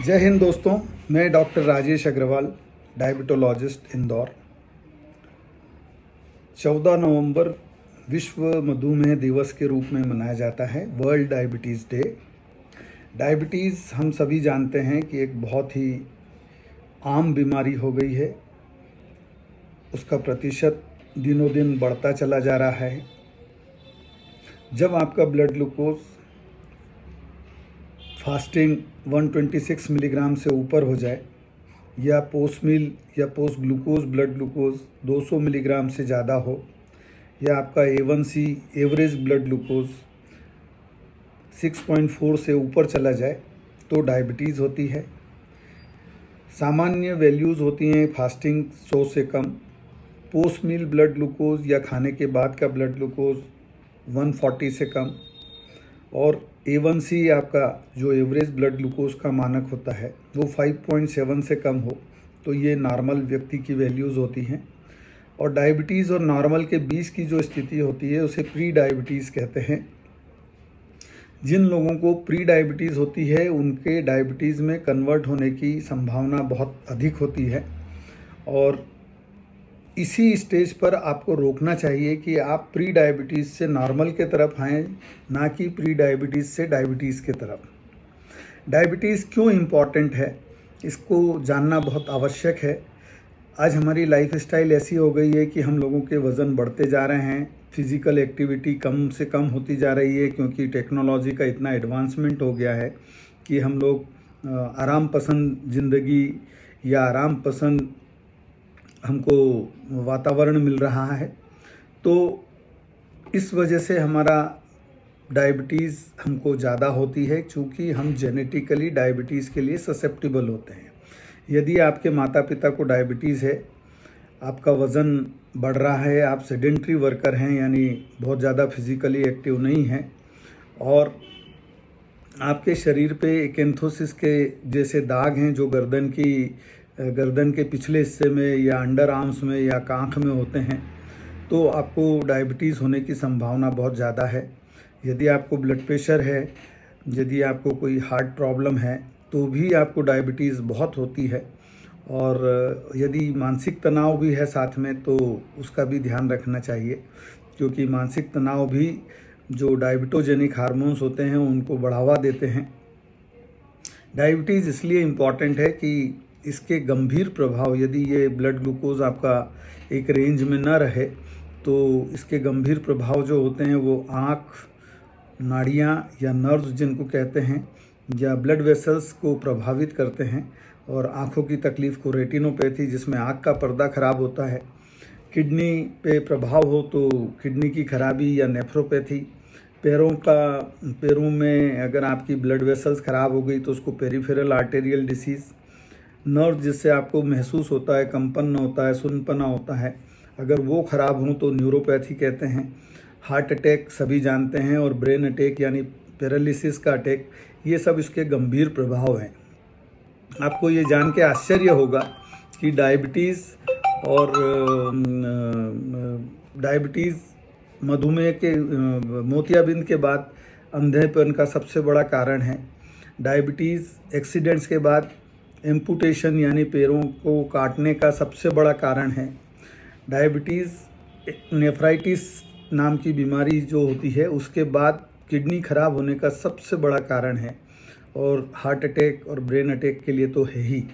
जय हिंद दोस्तों। मैं डॉक्टर राजेश अग्रवाल, डायबिटोलॉजिस्ट, इंदौर। 14 नवंबर विश्व मधुमेह दिवस के रूप में मनाया जाता है, वर्ल्ड डायबिटीज़ डे। डायबिटीज़ हम सभी जानते हैं कि एक बहुत ही आम बीमारी हो गई है। उसका प्रतिशत दिनों दिन बढ़ता चला जा रहा है। जब आपका ब्लड ग्लूकोज फास्टिंग 126 मिलीग्राम से ऊपर हो जाए या पोस्ट मील या post glucose blood glucose 200 milligram से ज़्यादा हो, या आपका A1C एवरेज ब्लड ग्लूकोज 6.4 से ऊपर चला जाए तो डायबिटीज़ होती है। सामान्य वैल्यूज़ होती हैं फास्टिंग 100 से कम, पोस्ट मील ब्लड ग्लूकोज या खाने के बाद का ब्लड ग्लूकोज 140 से कम, और A1C आपका जो एवरेज ब्लड ग्लूकोज का मानक होता है वो 5.7 से कम हो, तो ये नॉर्मल व्यक्ति की वैल्यूज़ होती हैं। और डायबिटीज़ और नॉर्मल के बीच की जो स्थिति होती है उसे प्री डायबिटीज़ कहते हैं। जिन लोगों को प्री डायबिटीज़ होती है उनके डायबिटीज़ में कन्वर्ट होने की संभावना बहुत अधिक होती है, और इसी स्टेज पर आपको रोकना चाहिए कि आप प्री डायबिटीज़ से नॉर्मल के तरफ आएँ, ना कि प्री डायबिटीज़ से डायबिटीज़ के तरफ। डायबिटीज़ क्यों इम्पॉर्टेंट है, इसको जानना बहुत आवश्यक है। आज हमारी लाइफस्टाइल ऐसी हो गई है कि हम लोगों के वज़न बढ़ते जा रहे हैं, फिज़िकल एक्टिविटी कम से कम होती जा रही है, क्योंकि टेक्नोलॉजी का इतना एडवांसमेंट हो गया है कि हम लोग आराम पसंद ज़िंदगी या आराम पसंद हमको वातावरण मिल रहा है। तो इस वजह से हमारा डायबिटीज़ हमको ज़्यादा होती है, क्योंकि हम जेनेटिकली डायबिटीज़ के लिए ससेप्टिबल होते हैं। यदि आपके माता पिता को डायबिटीज़ है, आपका वज़न बढ़ रहा है, आप सेडेंट्री वर्कर हैं यानी बहुत ज़्यादा फिज़िकली एक्टिव नहीं हैं, और आपके शरीर पे एकेंथोसिस के जैसे दाग हैं जो गर्दन के पिछले हिस्से में या अंडर आर्म्स में या कांख में होते हैं, तो आपको डायबिटीज़ होने की संभावना बहुत ज़्यादा है। यदि आपको ब्लड प्रेशर है, यदि आपको कोई हार्ट प्रॉब्लम है, तो भी आपको डायबिटीज़ बहुत होती है। और यदि मानसिक तनाव भी है साथ में तो उसका भी ध्यान रखना चाहिए, क्योंकि मानसिक तनाव भी जो डायबिटोजेनिक हार्मोन्स होते हैं उनको बढ़ावा देते हैं। डायबिटीज़ इसलिए इम्पॉर्टेंट है कि इसके गंभीर प्रभाव, यदि ये ब्लड ग्लूकोज आपका एक रेंज में ना रहे तो इसके गंभीर प्रभाव जो होते हैं वो आँख, नाड़ियाँ या नर्व्स जिनको कहते हैं, या ब्लड वेसल्स को प्रभावित करते हैं, और आँखों की तकलीफ़ को रेटिनोपैथी जिसमें आँख का पर्दा खराब होता है, किडनी पे प्रभाव हो तो किडनी की खराबी या नेफ्रोपैथी, पैरों में अगर आपकी ब्लड वेसल्स ख़राब हो गई तो उसको पेरिफेरल आर्टेरियल डिसीज़, नर्व जिससे आपको महसूस होता है, कंपन होता है, सुन्नपना होता है, अगर वो ख़राब हों तो न्यूरोपैथी कहते हैं। हार्ट अटैक सभी जानते हैं, और ब्रेन अटैक यानी पैरालिसिस का अटैक, ये सब इसके गंभीर प्रभाव हैं। आपको ये जान के आश्चर्य होगा कि डायबिटीज़ मधुमेह के मोतियाबिंद के बाद अंधेपन का सबसे बड़ा कारण है। डायबिटीज़ एक्सीडेंट्स के बाद एम्पुटेशन यानी पैरों को काटने का सबसे बड़ा कारण है। डायबिटीज़ नेफ्राइटिस नाम की बीमारी जो होती है उसके बाद किडनी खराब होने का सबसे बड़ा कारण है, और हार्ट अटैक और ब्रेन अटैक के लिए तो है ही।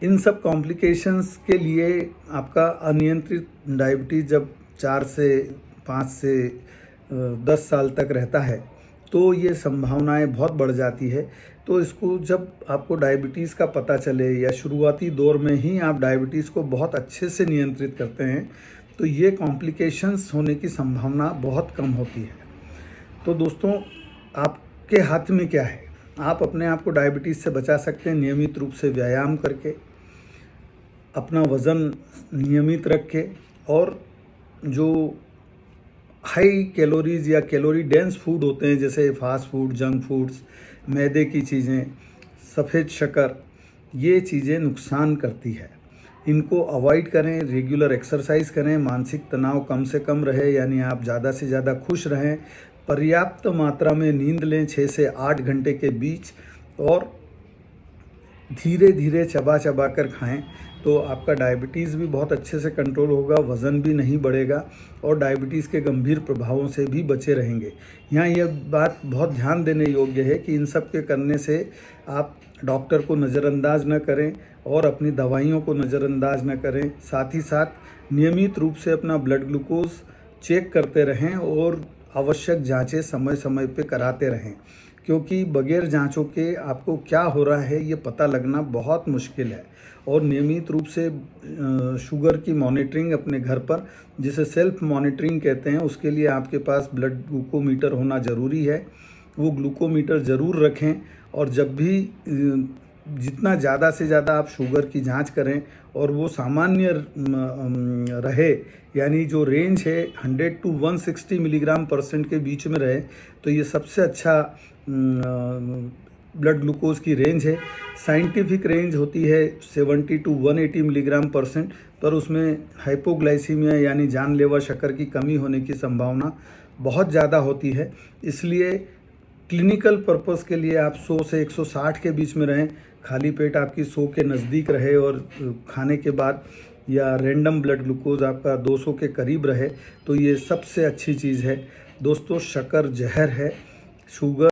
इन सब कॉम्प्लिकेशंस के लिए आपका अनियंत्रित डायबिटीज़ जब 4 से 5 से 10 साल तक रहता है तो ये संभावनाएं बहुत बढ़ जाती है। तो इसको जब आपको डायबिटीज़ का पता चले या शुरुआती दौर में ही आप डायबिटीज़ को बहुत अच्छे से नियंत्रित करते हैं तो ये कॉम्प्लिकेशंस होने की संभावना बहुत कम होती है। तो दोस्तों, आपके हाथ में क्या है? आप अपने आप को डायबिटीज़ से बचा सकते हैं नियमित रूप से व्यायाम करके, अपना वज़न नियमित रख के, और जो हाई कैलोरीज़ या कैलोरी डेंस फूड होते हैं जैसे फास्ट फूड, जंक फूड्स, मैदे की चीज़ें, सफ़ेद शक्कर, ये चीज़ें नुकसान करती है। इनको अवॉइड करें, रेगुलर एक्सरसाइज करें, मानसिक तनाव कम से कम रहे, यानी आप ज़्यादा से ज़्यादा खुश रहें, पर्याप्त मात्रा में नींद लें 6 से 8 घंटे के बीच, और धीरे धीरे चबा चबा कर खाएं, तो आपका डायबिटीज़ भी बहुत अच्छे से कंट्रोल होगा, वज़न भी नहीं बढ़ेगा और डायबिटीज़ के गंभीर प्रभावों से भी बचे रहेंगे। यहाँ यह बात बहुत ध्यान देने योग्य है कि इन सब के करने से आप डॉक्टर को नज़रअंदाज न करें और अपनी दवाइयों को नज़रअंदाज न करें। साथ ही साथ नियमित रूप से अपना ब्लड ग्लूकोज चेक करते रहें और आवश्यक जांचें समय समय पे कराते रहें, क्योंकि बगैर जांचों के आपको क्या हो रहा है ये पता लगना बहुत मुश्किल है। और नियमित रूप से शुगर की मॉनिटरिंग अपने घर पर, जिसे सेल्फ मॉनिटरिंग कहते हैं, उसके लिए आपके पास ब्लड ग्लूकोमीटर होना ज़रूरी है। वो ग्लूकोमीटर ज़रूर रखें और जब भी जितना ज़्यादा से ज़्यादा आप शुगर की जांच करें और वो सामान्य रहे, यानी जो रेंज है 100 to 160 मिलीग्राम परसेंट के बीच में रहे, तो ये सबसे अच्छा ब्लड ग्लूकोज की रेंज है। साइंटिफिक रेंज होती है 70 to 180 मिलीग्राम परसेंट, पर उसमें हाइपोग्लाइसीमिया यानी जानलेवा शक्कर की कमी होने की संभावना बहुत ज़्यादा होती है। इसलिए क्लिनिकल पर्पस के लिए आप 100 से 160 के बीच में रहें, खाली पेट आपकी 100 के नज़दीक रहे और खाने के बाद या रैंडम ब्लड ग्लूकोज आपका 200 के करीब रहे, तो ये सबसे अच्छी चीज़ है। दोस्तों, शक्कर जहर है। शुगर